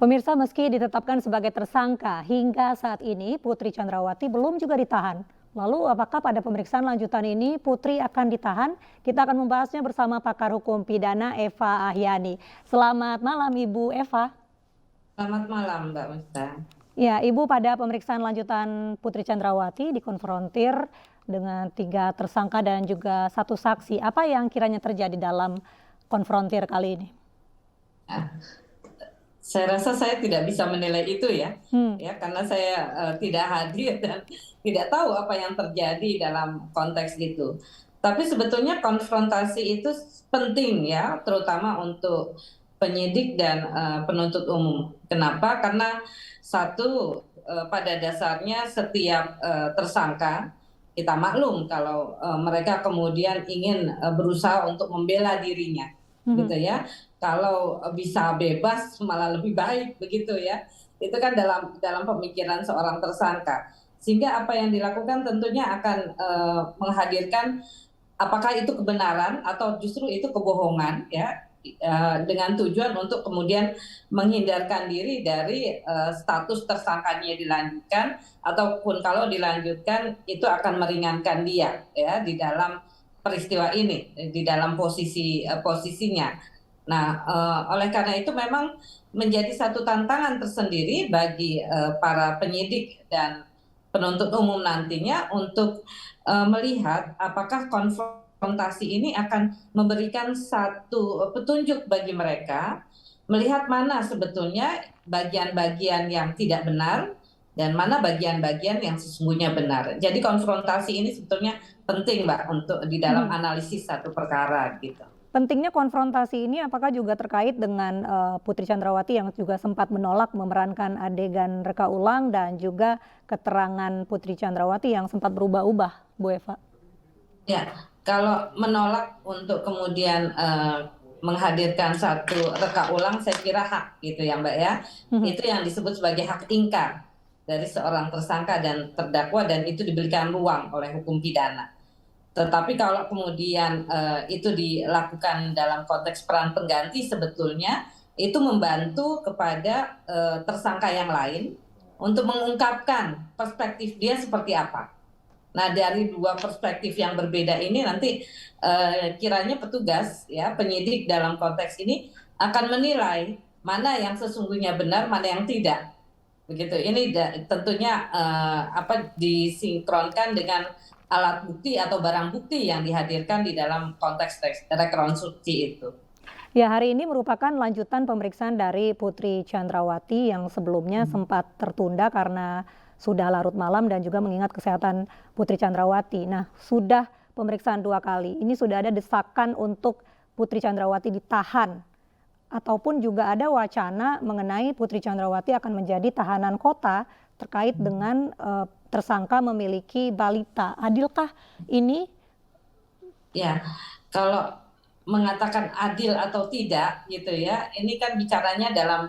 Pemirsa, meski ditetapkan sebagai tersangka, hingga saat ini Putri Chandrawati belum juga ditahan. Lalu apakah pada pemeriksaan lanjutan ini Putri akan ditahan? Kita akan membahasnya bersama pakar hukum pidana Eva Ahyani. Selamat malam Ibu Eva. Selamat malam, Mbak Musta. Ya, Ibu, pada pemeriksaan lanjutan Putri Chandrawati dikonfrontir dengan 3 tersangka dan juga 1 saksi. Apa yang kiranya terjadi dalam konfrontir kali ini? Nah, saya rasa saya tidak bisa menilai itu ya, Hmm. karena saya tidak hadir dan tidak tahu apa yang terjadi dalam konteks itu. Tapi sebetulnya konfrontasi itu penting ya, terutama untuk penyidik dan penuntut umum. Kenapa? Karena satu, pada dasarnya setiap tersangka kita maklum kalau mereka kemudian ingin berusaha untuk membela dirinya, gitu ya. Kalau bisa bebas malah lebih baik begitu ya. Itu kan dalam pemikiran seorang tersangka. Sehingga apa yang dilakukan tentunya akan menghadirkan apakah itu kebenaran atau justru itu kebohongan ya, dengan tujuan untuk kemudian menghindarkan diri dari status tersangkanya dilanjutkan, ataupun kalau dilanjutkan itu akan meringankan dia ya di dalam peristiwa ini, di dalam posisinya. Nah, oleh karena itu memang menjadi satu tantangan tersendiri bagi para penyidik dan penuntut umum nantinya untuk melihat apakah konfrontasi ini akan memberikan satu petunjuk bagi mereka, melihat mana sebetulnya bagian-bagian yang tidak benar dan mana bagian-bagian yang sesungguhnya benar. Jadi konfrontasi ini sebetulnya penting, Mbak, untuk di dalam analisis satu perkara gitu. Pentingnya konfrontasi ini apakah juga terkait dengan Putri Chandrawati yang juga sempat menolak memerankan adegan reka ulang dan juga keterangan Putri Chandrawati yang sempat berubah-ubah, Bu Eva? Ya, kalau menolak untuk kemudian menghadirkan satu reka ulang, saya kira hak gitu ya, Mbak ya. Itu yang disebut sebagai hak ingkar dari seorang tersangka dan terdakwa, dan itu diberikan ruang oleh hukum pidana. Tetapi kalau kemudian itu dilakukan dalam konteks peran pengganti, sebetulnya itu membantu kepada tersangka yang lain untuk mengungkapkan perspektif dia seperti apa. Nah, dari 2 perspektif yang berbeda ini nanti kiranya petugas ya, penyidik dalam konteks ini akan menilai mana yang sesungguhnya benar, mana yang tidak. Begitu. Ini tentunya disinkronkan dengan alat bukti atau barang bukti yang dihadirkan di dalam konteks rekonstruksi itu. Ya, hari ini merupakan lanjutan pemeriksaan dari Putri Chandrawati yang sebelumnya sempat tertunda karena sudah larut malam dan juga mengingat kesehatan Putri Chandrawati. Nah, sudah pemeriksaan 2 kali. Ini sudah ada desakan untuk Putri Chandrawati ditahan. Ataupun juga ada wacana mengenai Putri Chandrawati akan menjadi tahanan kota terkait dengan tersangka memiliki balita. Adilkah ini? Ya, kalau mengatakan adil atau tidak gitu ya, ini kan bicaranya dalam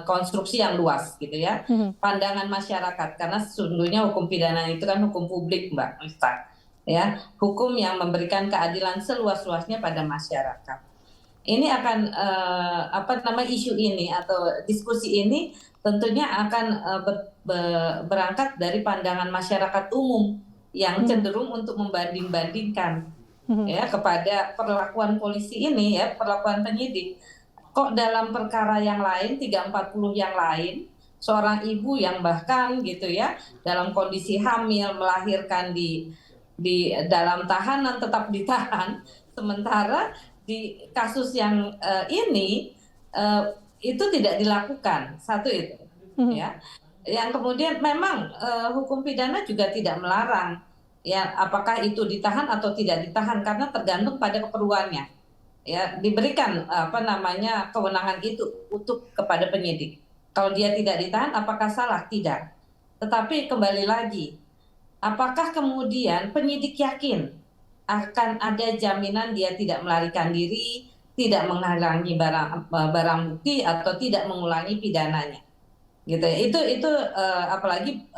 konstruksi yang luas gitu ya, pandangan masyarakat, karena sesungguhnya hukum pidana itu kan hukum publik, Mbak Mista, ya, hukum yang memberikan keadilan seluas-luasnya pada masyarakat. Ini akan isu ini atau diskusi ini tentunya akan berangkat dari pandangan masyarakat umum yang cenderung untuk membanding-bandingkan ya kepada perlakuan polisi ini ya, perlakuan penyidik. Kok dalam perkara yang lain, 340 yang lain, seorang ibu yang bahkan gitu ya dalam kondisi hamil, melahirkan di dalam tahanan, tetap ditahan, sementara di kasus yang ini itu tidak dilakukan. Satu itu ya. Yang kemudian memang hukum pidana juga tidak melarang ya apakah itu ditahan atau tidak ditahan, karena tergantung pada keperluannya. Ya, diberikan kewenangan itu untuk kepada penyidik. Kalau dia tidak ditahan, apakah salah? Tidak. Tetapi kembali lagi, apakah kemudian penyidik yakin akan ada jaminan dia tidak melarikan diri, tidak menghalangi barang bukti, atau tidak mengulangi pidananya, gitu ya. Itu apalagi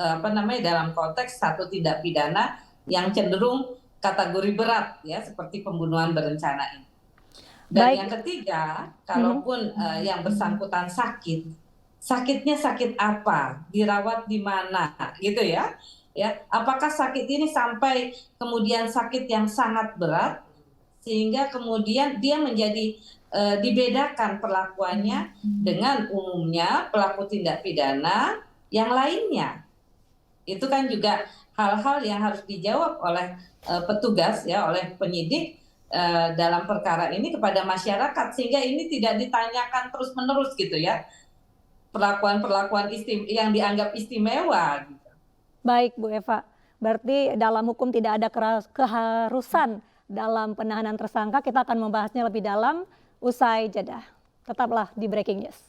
dalam konteks satu tindak pidana yang cenderung kategori berat ya, seperti pembunuhan berencana ini. Dan yang ketiga, kalaupun yang bersangkutan sakit, sakitnya sakit apa, dirawat di mana, gitu ya. Ya, apakah sakit ini sampai kemudian sakit yang sangat berat sehingga kemudian dia menjadi dibedakan perlakuannya dengan umumnya pelaku tindak pidana yang lainnya. Itu kan juga hal-hal yang harus dijawab oleh petugas ya, oleh penyidik dalam perkara ini kepada masyarakat, sehingga ini tidak ditanyakan terus-menerus gitu ya, perlakuan-perlakuan yang dianggap istimewa. Baik Bu Eva, berarti dalam hukum tidak ada keharusan dalam penahanan tersangka. Kita akan membahasnya lebih dalam usai jeda. Tetaplah di Breaking News.